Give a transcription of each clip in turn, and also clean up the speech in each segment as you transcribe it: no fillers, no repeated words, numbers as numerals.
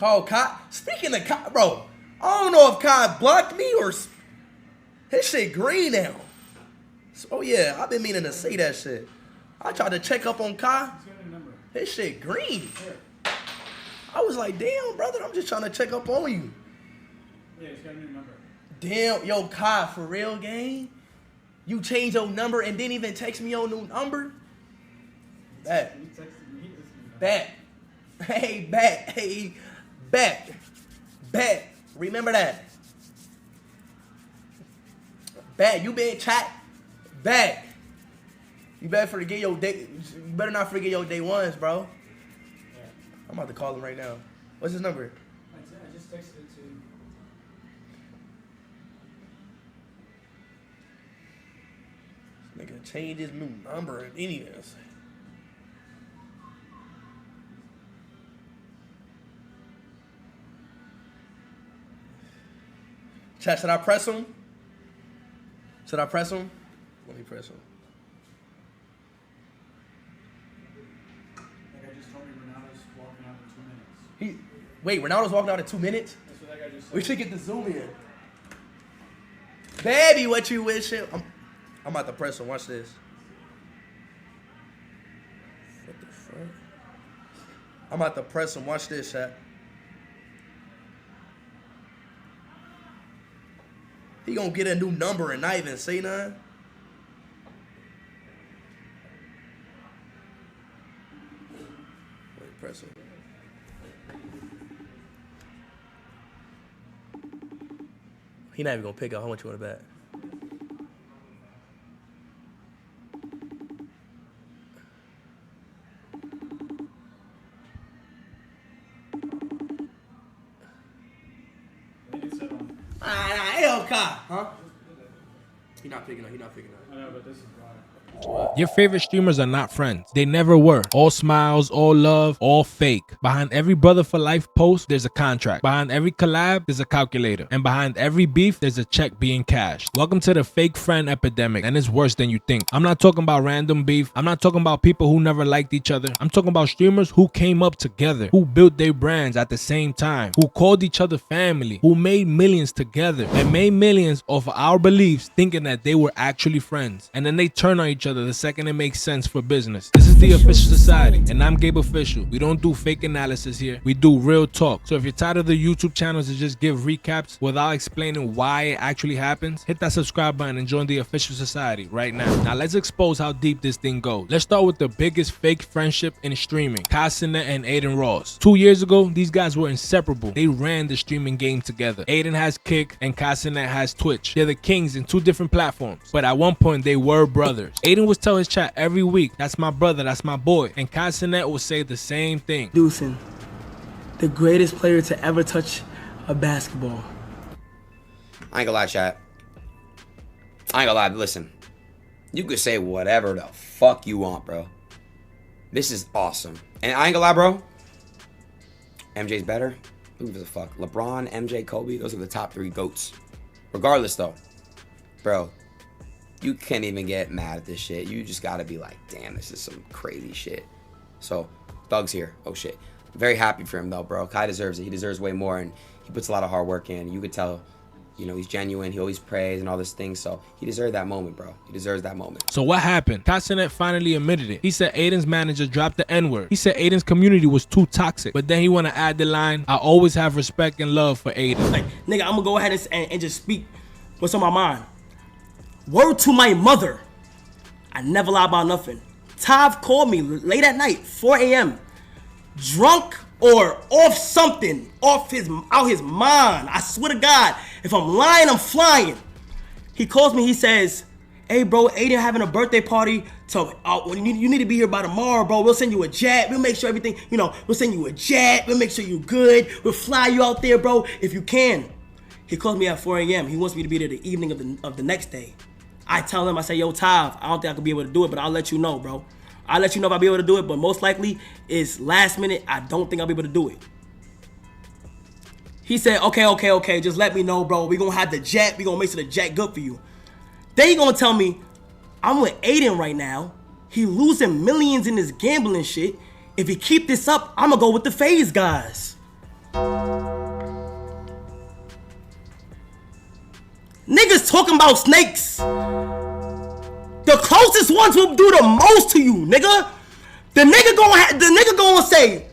Call Kai. Speaking of Kai, bro, I don't know if Kai blocked me or his shit green now. Oh yeah, I've been meaning to say that shit. I tried to check up on Kai. His shit green. I was like, damn, brother, I'm just trying to check up on you. Yeah, he's got a new number. Damn, yo, Kai, for real, gang? You changed your number and didn't even text me your new number? Bet. Bet. Hey, bet. Hey, bet. Bet. Remember that. Bet. You been chat. Bet. You better forget your day. You better not forget your day ones, bro. Yeah. I'm about to call him right now. What's his number? I just texted it to you. Nigga change his new number and anything. Chat, should I press him? Should I press him? Let me press him. That guy just told me Ronaldo's walking out in 2 minutes. Wait, Ronaldo's walking out in 2 minutes? That's what that guy just said. We should get the zoom in. Baby, what you wishing? I'm about to press him. Watch this. What the fuck? I'm about to press him. Watch this, chat. He gonna get a new number and not even say nothing. Wait, press him. He not even gonna pick up. How much you want to bet? Huh? He not picking up. He not picking up. I know, but this is why. Your favorite streamers are not friends. They never were. All smiles, all love, all fake. Behind every Brother for Life post, there's a contract. Behind every collab, there's a calculator. And behind every beef, there's a check being cashed. Welcome to the fake friend epidemic, and it's worse than you think. I'm not talking about random beef. I'm not talking about people who never liked each other. I'm talking about streamers who came up together, who built their brands at the same time, who called each other family, who made millions together, and made millions off of our beliefs thinking that they were actually friends. And then they turn on each other the second it makes sense for business. This is the Official Society, and I'm Gabe Official. We don't do fake analysis here. We do real talk. So if you're tired of the YouTube channels that just give recaps without explaining why it actually happens, hit that subscribe button and join the Official Society right now. Now let's expose how deep this thing goes. Let's start with the biggest fake friendship in streaming, Kai Cenat and Adin Ross. 2 years ago, these guys were inseparable. They ran the streaming game together. Adin has Kick and Kai Cenat has Twitch. They're the kings in 2 different platforms, but at one point they were brothers. Adin would tell his chat every week, that's my brother, that's my boy. And Kai Cenat will say the same thing. Deucin, the greatest player to ever touch a basketball. I ain't gonna lie, chat. I ain't gonna lie, listen. You could say whatever the fuck you want, bro. This is awesome. And I ain't gonna lie, bro. MJ's better. Who gives a fuck? LeBron, MJ, Kobe, those are the top 3 GOATs. Regardless, though. Bro, you can't even get mad at this shit. You just gotta be like, damn, this is some crazy shit. So, Thug's here. Oh, shit. Very happy for him, though, bro. Kai deserves it. He deserves way more, and he puts a lot of hard work in. You could tell, you know, he's genuine. He always prays and all this thing. So, he deserved that moment, bro. He deserves that moment. So what happened? Kai Cenat finally admitted it. He said Adin's manager dropped the N-word. He said Adin's community was too toxic. But then he want to add the line, I always have respect and love for Adin. Like, nigga, I'm gonna go ahead and just speak what's on my mind. Word to my mother. I never lie about nothing. Tav called me late at night, 4 a.m. Drunk or off something, out his mind. I swear to God, if I'm lying, I'm flying. He calls me, he says, hey bro, Adin having a birthday party, so you need to be here by tomorrow, bro. We'll send you a jet, we'll make sure everything, you know, we'll send you a jet, we'll make sure you're good, we'll fly you out there, bro, if you can. He calls me at 4 a.m. He wants me to be there the evening of the next day. I tell him, I say, yo, Tav, I don't think I could be able to do it, but I'll let you know, bro. I'll let you know if I'll be able to do it, but most likely it's last minute. I don't think I'll be able to do it. He said, okay, just let me know, bro. We gonna have the jet. We gonna make sure the jet good for you. Then he gonna tell me, I'm with Adin right now. He losing millions in this gambling shit. If he keep this up, I'm gonna go with the FaZe guys. Niggas talking about snakes. The closest ones will do the most to you, nigga. The nigga gonna say,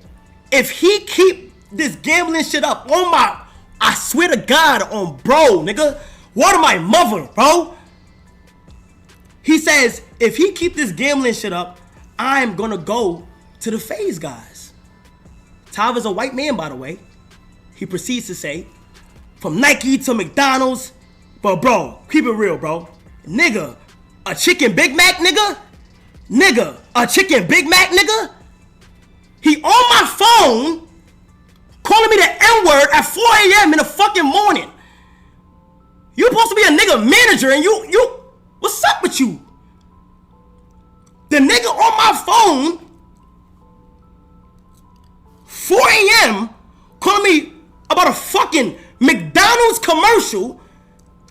if he keep this gambling shit up on my, I swear to God, on bro, nigga. Word of my mother, bro. He says, if he keep this gambling shit up, I'm gonna go to the FaZe guys. Tav is a white man, by the way. He proceeds to say, from Nike to McDonald's, but bro, keep it real, bro. Nigga, a chicken Big Mac, nigga? Nigga, a chicken Big Mac, nigga? He on my phone calling me the N-word at 4 a.m. in the fucking morning. You supposed to be a nigga manager and you, what's up with you? The nigga on my phone, 4 a.m., calling me about a fucking McDonald's commercial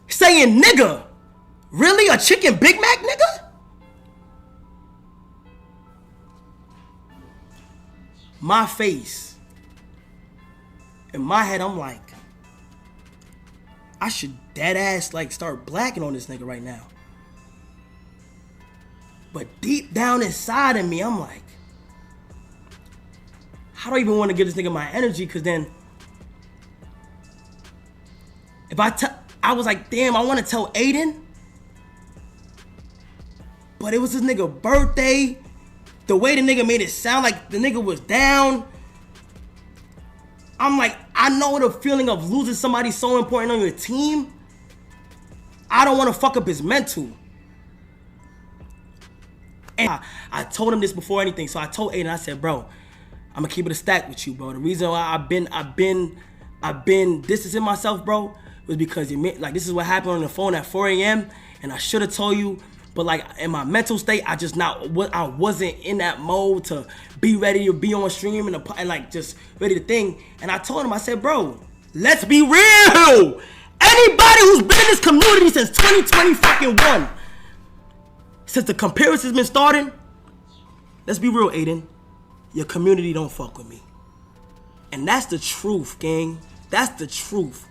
saying, nigga, really a chicken Big Mac, nigga? My face. In my head, I'm like, I should dead ass like start blacking on this nigga right now. But deep down inside of me, I'm like, how do I even want to give this nigga my energy? Cause then, if I was like, damn, I want to tell Adin, but it was his nigga birthday. The way the nigga made it sound like the nigga was down. I'm like, I know the feeling of losing somebody so important on your team. I don't want to fuck up his mental. And I told him this before anything. So I told Adin, I said, bro, I'm gonna keep it a stack with you, bro. The reason why I've been distancing myself, bro, was because like this is what happened on the phone at 4 a.m. and I should have told you, but like in my mental state, I wasn't in that mode to be ready to be on stream and like just ready to think. And I told him, I said, bro, let's be real. Anybody who's been in this community since 2020 fucking one, since the comparison's been starting, let's be real, Adin. Your community don't fuck with me. And that's the truth, gang. That's the truth.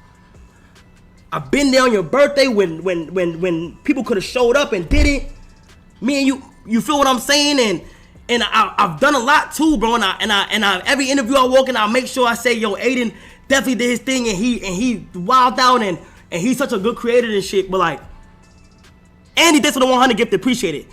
I've been there on your birthday when people could have showed up and didn't. Me and you feel what I'm saying? And I've done a lot too, bro. And I every interview I walk in, I make sure I say, yo, Adin definitely did his thing and he wilded out and he's such a good creator and shit. But like, and he did for the 100 gift, appreciate it.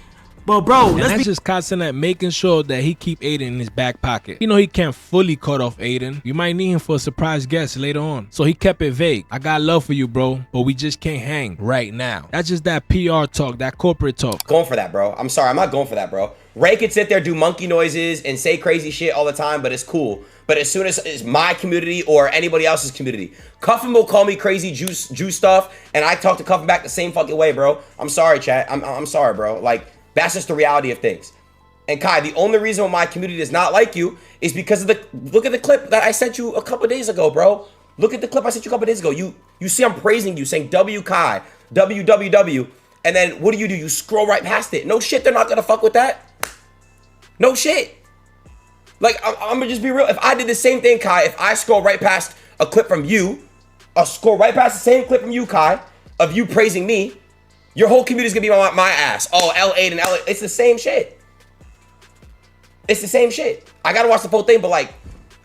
But bro, and that's just Kai Cenat making sure that he keep Adin in his back pocket. You know he can't fully cut off Adin. You might need him for a surprise guest later on. So he kept it vague. I got love for you, bro, but we just can't hang right now. That's just that PR talk, that corporate talk. Going for that, bro. I'm sorry, I'm not going for that, bro. Ray could sit there, do monkey noises, and say crazy shit all the time, but it's cool. But as soon as it's my community or anybody else's community, Cuffin will call me crazy juice stuff, and I talk to Cuffin back the same fucking way, bro. I'm sorry, chat. I'm sorry, bro. Like, that's just the reality of things. And Kai, the only reason why my community does not like you is because of look at the clip that I sent you a couple days ago, bro. Look at the clip I sent you a couple days ago. You see I'm praising you, saying W Kai, WWW, and then what do? You scroll right past it. No shit, they're not gonna fuck with that. No shit. Like, I'm gonna just be real. If I did the same thing, Kai, if I scroll right past a clip from you, I'll scroll right past the same clip from you, Kai, of you praising me, your whole community is gonna be on my ass. Oh, L8 and L8. It's the same shit. It's the same shit. I gotta watch the full thing, but like,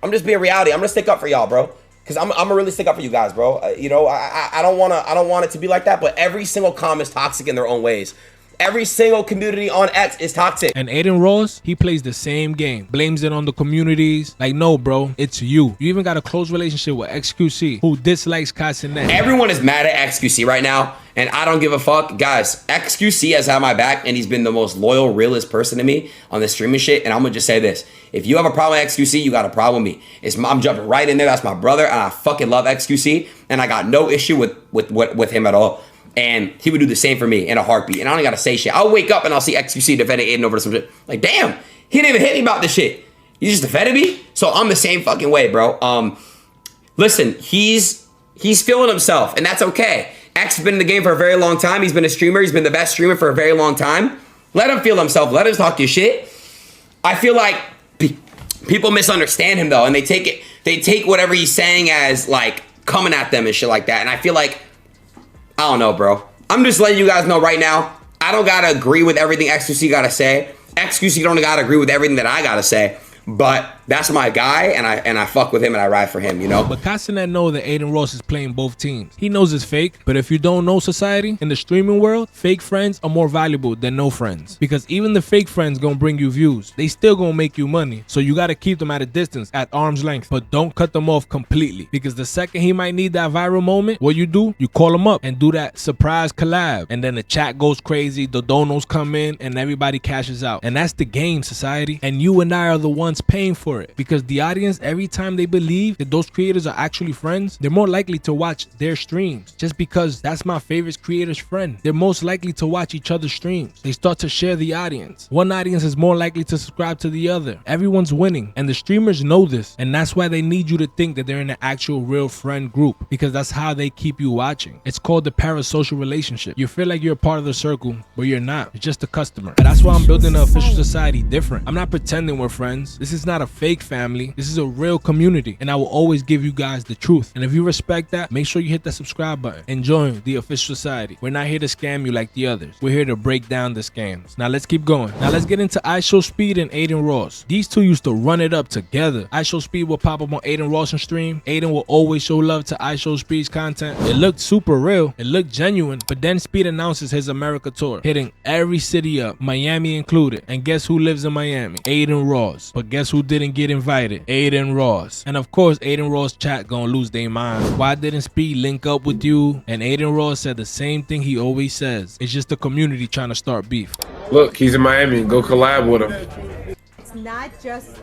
I'm just being reality. I'm gonna stick up for y'all, bro. Cause I'm gonna really stick up for you guys, bro. You know, I don't want it to be like that, but every single comm is toxic in their own ways. Every single community on X is toxic. And Adin Ross, he plays the same game. Blames it on the communities. Like, no, bro, it's you. You even got a close relationship with XQC, who dislikes Kai Cenat. Everyone is mad at XQC right now, and I don't give a fuck. Guys, XQC has had my back, and he's been the most loyal, realest person to me on this streaming shit, and I'm gonna just say this. If you have a problem with XQC, you got a problem with me. I'm jumping right in there. That's my brother, and I fucking love XQC, and I got no issue with him at all. And he would do the same for me in a heartbeat. And I don't gotta say shit. I'll wake up and I'll see XQC defending Adin over some shit. Like, damn, he didn't even hit me about this shit. You just defended me? So I'm the same fucking way, bro. Listen, he's feeling himself, and that's okay. X has been in the game for a very long time. He's been a streamer. He's been the best streamer for a very long time. Let him feel himself. Let him talk your shit. I feel like people misunderstand him, though, and they take they take whatever he's saying as like coming at them and shit like that. And I feel like, I don't know, bro. I'm just letting you guys know right now, I don't gotta agree with everything XQC gotta say. XQC don't gotta agree with everything that I gotta say. But that's my guy, and I fuck with him and I ride for him, you know? But Kai Cenat know that Adin Ross is playing both teams. He knows it's fake, but if you don't know society, in the streaming world, fake friends are more valuable than no friends. Because even the fake friends gonna bring you views. They still gonna make you money. So you gotta keep them at a distance, at arm's length. But don't cut them off completely. Because the second he might need that viral moment, what you do? You call him up and do that surprise collab. And then the chat goes crazy, the donos come in, and everybody cashes out. And that's the game, society. And you and I are the ones paying for it, because the audience, every time they believe that those creators are actually friends, they're more likely to watch their streams. Just because that's my favorite creator's friend, they're most likely to watch each other's streams. They start to share the audience. One audience is more likely to subscribe to the other. Everyone's winning, and the streamers know this, and that's why they need you to think that they're in an actual real friend group, because that's how they keep you watching. It's called the parasocial relationship. You feel like you're a part of the circle, but you're not. You're just a customer. And that's why I'm building an official society different. I'm not pretending we're friends. This is not a fake family. This is a real community, and I will always give you guys the truth. And if you respect that, make sure you hit that subscribe button and join the official society. We're not here to scam you like the others. We're here to break down the scams. Now let's keep going. Now let's get into IShowSpeed and Adin Ross. These two used to run it up together. IShowSpeed will pop up on Adin Ross and stream. Adin will always show love to IShowSpeed's content. It looked super real. It looked genuine. But then Speed announces his America tour, hitting every city up, Miami included. And guess who lives in Miami? Adin Ross. But guess who didn't get invited? Adin Ross. And of course, Adin Ross chat gonna lose their mind. Why didn't Speed link up with you? And Adin Ross said the same thing he always says. It's just the community trying to start beef. Look, he's in Miami. Go collab with him. It's not just.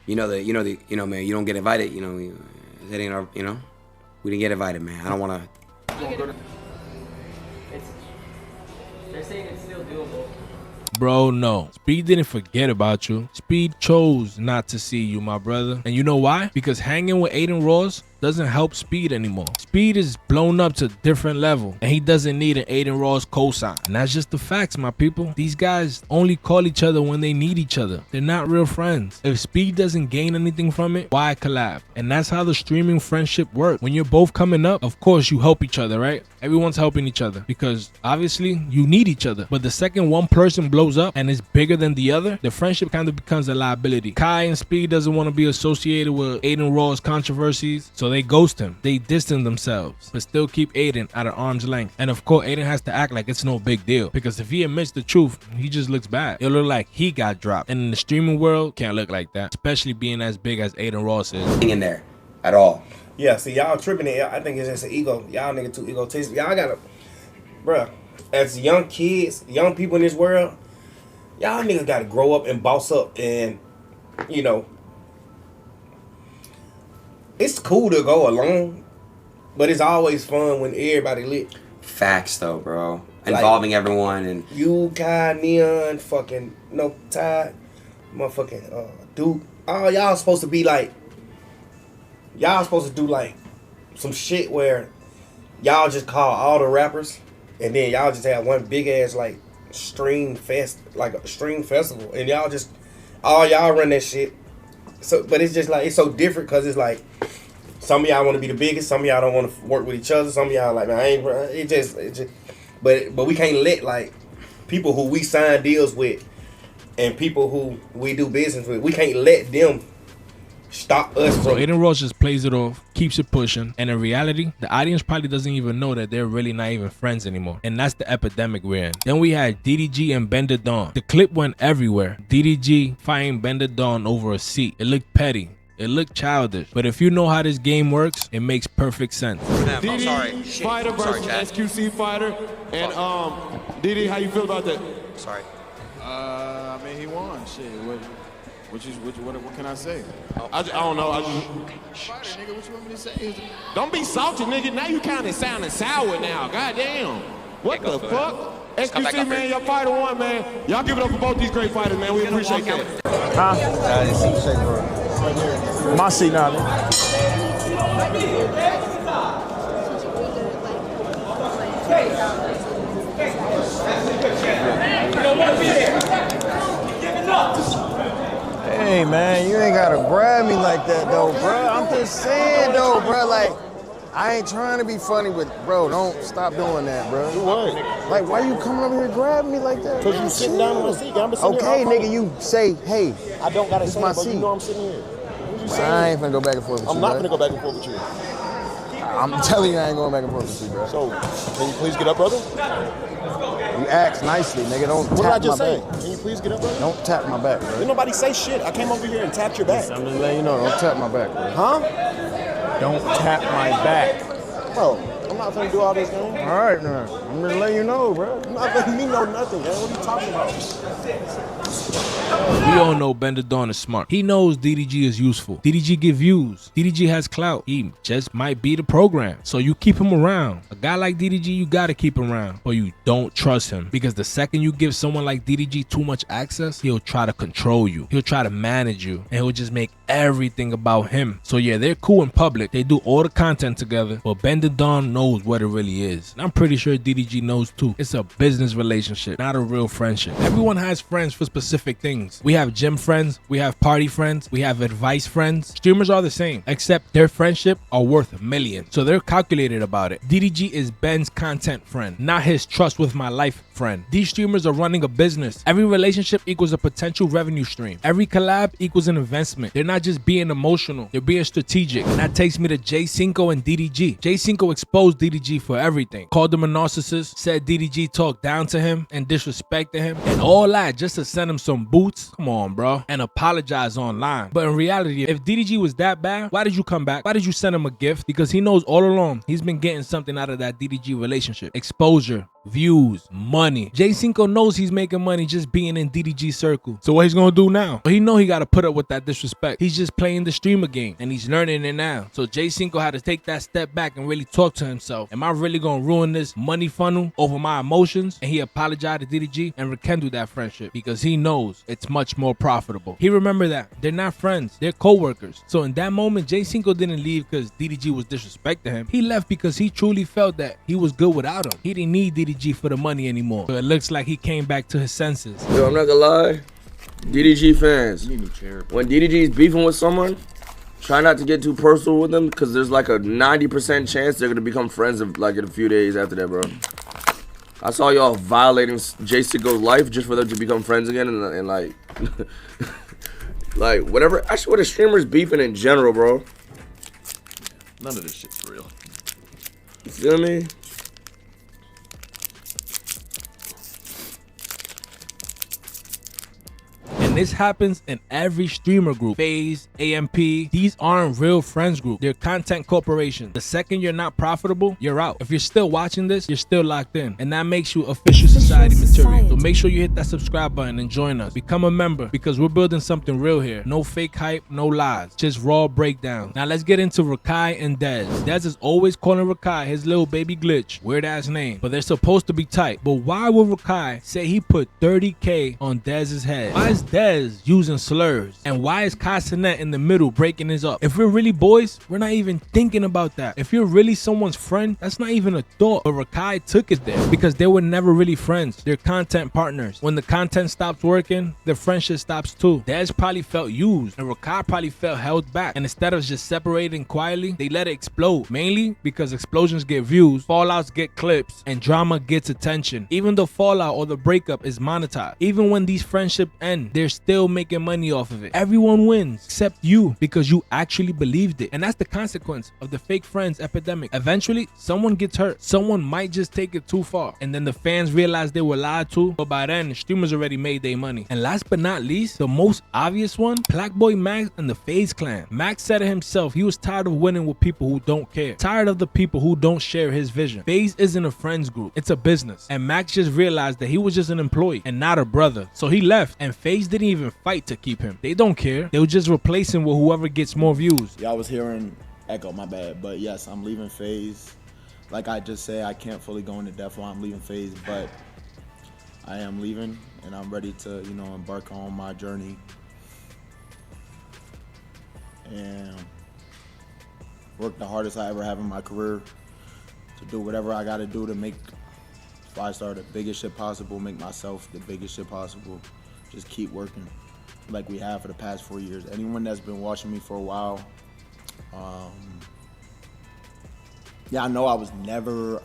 Man, you don't get invited, that ain't our, we didn't get invited, man. I don't wanna. They're saying it's still doable. Bro, no. Speed didn't forget about you. Speed chose not to see you, my brother. And you know why? Because hanging with Adin Ross doesn't help Speed anymore. Speed is blown up to a different level, and he doesn't need an Adin Ross cosign. And that's just the facts, my people. These guys only call each other when they need each other. They're not real friends. If Speed doesn't gain anything from it, why collab? And that's how the streaming friendship works. When you're both coming up, of course you help each other, right? Everyone's helping each other because obviously you need each other. But the second one person blows up and is bigger than the other, the friendship kind of becomes a liability. Kai and Speed doesn't want to be associated with Adin Ross controversies, so they ghost him. They distance themselves, but still keep Adin at an arm's length. And of course, Adin has to act like it's no big deal, because if he admits the truth, he just looks bad. It'll look like he got dropped. And in the streaming world, can't look like that, especially being as big as Adin Ross is. In there at all. Yeah, see, y'all tripping it. I think it's just an ego. Y'all nigga too egotistic. Y'all gotta, bruh, as young kids, young people in this world, y'all niggas gotta grow up and boss up. And, it's cool to go alone, but it's always fun when everybody lit. Facts though, bro. Involving everyone and You, Kai, Neon, fucking Ty, motherfucking Duke. All y'all supposed to be like, y'all supposed to do like some shit where y'all just call all the rappers and then y'all just have one big ass like stream fest, like a stream festival, and y'all just all y'all run that shit. So, but it's just like, it's so different because it's like some of y'all want to be the biggest, some of y'all don't want to work with each other, some of y'all like, man, I ain't. It just. But we can't let like people who we sign deals with and people who we do business with, we can't let them stop us from. So Adin Ross just plays it off, keeps it pushing, and in reality, the audience probably doesn't even know that they're really not even friends anymore. And that's the epidemic we're in. Then we had DDG and Ben Da Donn. The clip went everywhere. DDG fighting Ben Da Donn over a seat. It looked petty. It looked childish. But if you know how this game works, it makes perfect sense. I'm sorry. Fighter versus SQC fighter. And DD, how you feel about that? Sorry. I mean, he won. Shit. What can I say? I don't know. Fighter, nigga, what you want me to say? Don't be salty, nigga. Now you kind of sounding sour now. Goddamn. What the fuck? SQC, man, your fighter won, man. Y'all give it up for both these great fighters, man. We appreciate that. My seat now, man. Hey, man, you ain't gotta grab me like that, though, bro. I'm just saying, though, bro, like, I ain't trying to be funny, but, bro, don't stop doing that, bro. Do what? Like, why you coming over here grabbing me like that? Because you sitting down on my seat. I'm sitting Okay, here, nigga, you say, hey, I don't gotta this say my it, but seat. you know I'm sitting here. What you saying? I ain't finna go back and forth with you, I'm not bro. gonna go back and forth with you. I'm telling you I ain't going back and forth with you, bro. So, can you please get up, brother? You ask nicely, nigga. Don't What did I tap just my say? back. Can you please get up, brother? Don't tap my back, bro. Didn't nobody say shit. I came over here and tapped your back. I'm just letting you know, don't tap my back, bro. Huh? Don't tap my back. Bro, I'm not gonna do all this, man. All right, now. I'm just letting you know, bro. You're not letting me know nothing, man. What are you talking about? We all know Ben Da Donn is smart. He knows DDG is useful. DDG give views. DDG has clout. He just might be the program. So you keep him around. A guy like DDG, you gotta keep him around. But you don't trust him. Because the second you give someone like DDG too much access, he'll try to control you. He'll try to manage you. And he'll just make everything about him. So yeah, they're cool in public. They do all the content together. But Ben Da Donn knows what it really is. And I'm pretty sure DDG knows too. It's a business relationship, not a real friendship. Everyone has friends for specific things. We have gym friends, we have party friends, we have advice friends. Streamers are the same, except their friendship are worth millions. So they're calculated about it. DDG is Ben's content friend, not his trust with my life friend. These streamers are running a business. Every relationship equals a potential revenue stream. Every collab equals an investment. They're not just being emotional, they're being strategic. And that takes me to Cinco and DDG. Cinco exposed DDG for everything. Called him a narcissist, said DDG talked down to him and disrespected him, and all that just to send him some boots. Come on, bro. And apologize online. But in reality, if DDG was that bad, why did you come back? Why did you send him a gift? Because he knows all along he's been getting something out of that DDG relationship. Exposure, views, money. Cinco knows he's making money just being in DDG circle. So what he's gonna do now? He know he gotta put up with that disrespect. He's just playing the streamer game and he's learning it now. So Cinco had to take that step back and really talk to himself. Am I really gonna ruin this money funnel over my emotions? And he apologized to DDG and rekindled that friendship because he knows it's much more profitable. He remembered that they're not friends, they're co-workers. So in that moment, Cinco didn't leave because DDG was disrespecting him. He left because he truly felt that he was good without him. He didn't need DDG for the money anymore. So it looks like he came back to his senses. Yo, I'm not gonna lie, DDG fans, when DDG is beefing with someone, try not to get too personal with them because there's like a 90% chance they're gonna become friends in a few days after that, bro. I saw y'all violating Cinco's life just for them to become friends again and like, like whatever. Actually, what a streamer's beefing in general, bro. None of this shit's real. You feel me? And this happens in every streamer group. FaZe, AMP, these aren't real friends group. They're content corporations. The second you're not profitable, you're out. If you're still watching this, you're still locked in. And that makes you official society material. So make sure you hit that subscribe button and join us. Become a member because we're building something real here. No fake hype, no lies. Just raw breakdowns. Now let's get into Rakai and Dezz. Dezz is always calling Rakai his little baby glitch. Weird ass name. But they're supposed to be tight. But why would Rakai say he put 30K on Dezz's head? Why is Dezz using slurs? And why is Kai Cenat in the middle breaking his up? If we're really boys, we're not even thinking about that. If you're really someone's friend, that's not even a thought. But Rakai took it there because they were never really friends. They're content partners. When the content stops working, the friendship stops too. Dezz probably felt used and Rakai probably felt held back. And instead of just separating quietly, they let it explode. Mainly because explosions get views, fallouts get clips, and drama gets attention. Even the fallout or the breakup is monetized. Even when these friendships end, they're still making money off of it. Everyone wins except you because you actually believed it. And that's the consequence of the fake friends epidemic. Eventually, someone gets hurt. Someone might just take it too far. And then the fans realize they were lied to. But by then, the streamers already made their money. And last but not least, the most obvious one, PlaqueboyMax and the FaZe clan. Max said it himself. He was tired of winning with people who don't care. Tired of the people who don't share his vision. FaZe isn't a friends group. It's a business. And Max just realized that he was just an employee and not a brother. So he left. And FaZe didn't even fight to keep him. They don't care. They'll just replace him with whoever gets more views. Y'all was hearing Echo, my bad. But yes, I'm leaving FaZe. Like I just said, I can't fully go into depth why I'm leaving FaZe, but I am leaving and I'm ready to, you know, embark on my journey. And work the hardest I ever have in my career to do whatever I gotta do to make FiveStar the biggest shit possible, make myself the biggest shit possible. Just keep working. like we have for the past 4 years. Anyone that's been watching me for a while, yeah, I know I was never.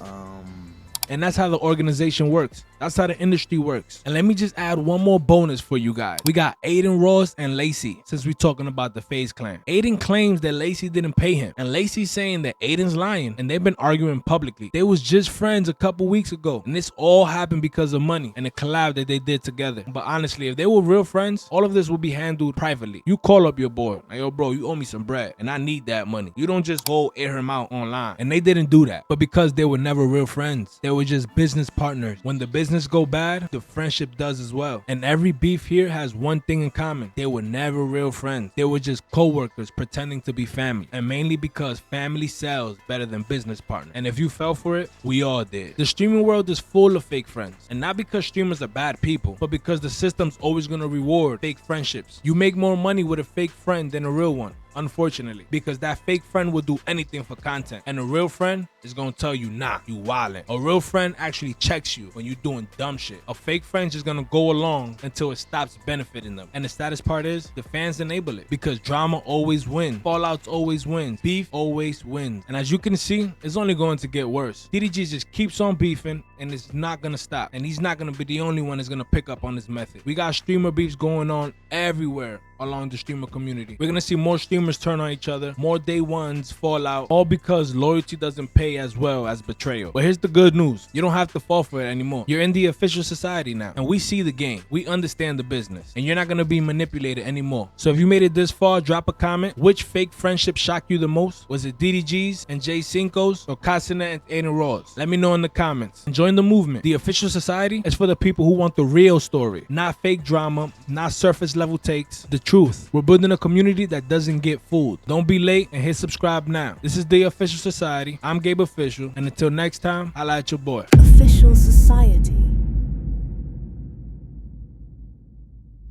And that's how the organization works. That's how the industry works. And let me just add one more bonus for you guys. We got Adin Ross and Lacy, since we're talking about the FaZe clan. Adin claims that Lacy didn't pay him. And Lacy's saying that Adin's lying. And they've been arguing publicly. They was just friends a couple weeks ago. And this all happened because of money and the collab that they did together. But honestly, if they were real friends, all of this would be handled privately. You call up your boy. Like, yo, bro, you owe me some bread. And I need that money. You don't just go air him out online. And they didn't do that. But because they were never real friends, they were just business partners. When the business go bad, the friendship does as well. And every beef here has one thing in common. They were never real friends. They were just co-workers pretending to be family. And mainly because family sells better than business partners. And if you fell for it, we all did. The streaming world is full of fake friends. And not because streamers are bad people, but because the system's always gonna reward fake friendships. You make more money with a fake friend than a real one. Unfortunately, because that fake friend will do anything for content, and a real friend is gonna tell you, nah, you wildin'. A real friend actually checks you when you're doing dumb shit. A fake friend just gonna go along until it stops benefiting them. And the saddest part is, the fans enable it, because drama always wins, fallouts always wins, beef always wins. And as you can see, it's only going to get worse. DDG just keeps on beefing, and it's not gonna stop. And he's not gonna be the only one that's gonna pick up on this method. We got streamer beefs going on everywhere along the streamer community. We're gonna see more streamers turn on each other, more day ones fall out, all because loyalty doesn't pay as well as betrayal. But here's the good news. You don't have to fall for it anymore. You're in the official society now, and we see the game. We understand the business, and you're not gonna be manipulated anymore. So if you made it this far, drop a comment. Which fake friendship shocked you the most? Was it DDG's and J Cinco's, or Kai Cenat and Adin Ross? Let me know in the comments. And join the movement. The official society is for the people who want the real story, not fake drama, not surface level takes. The truth. We're building a community that doesn't get fooled. Don't be late and hit subscribe now. This is the official society. I'm Gabe Official, and until next time, holla at your boy. Official Society.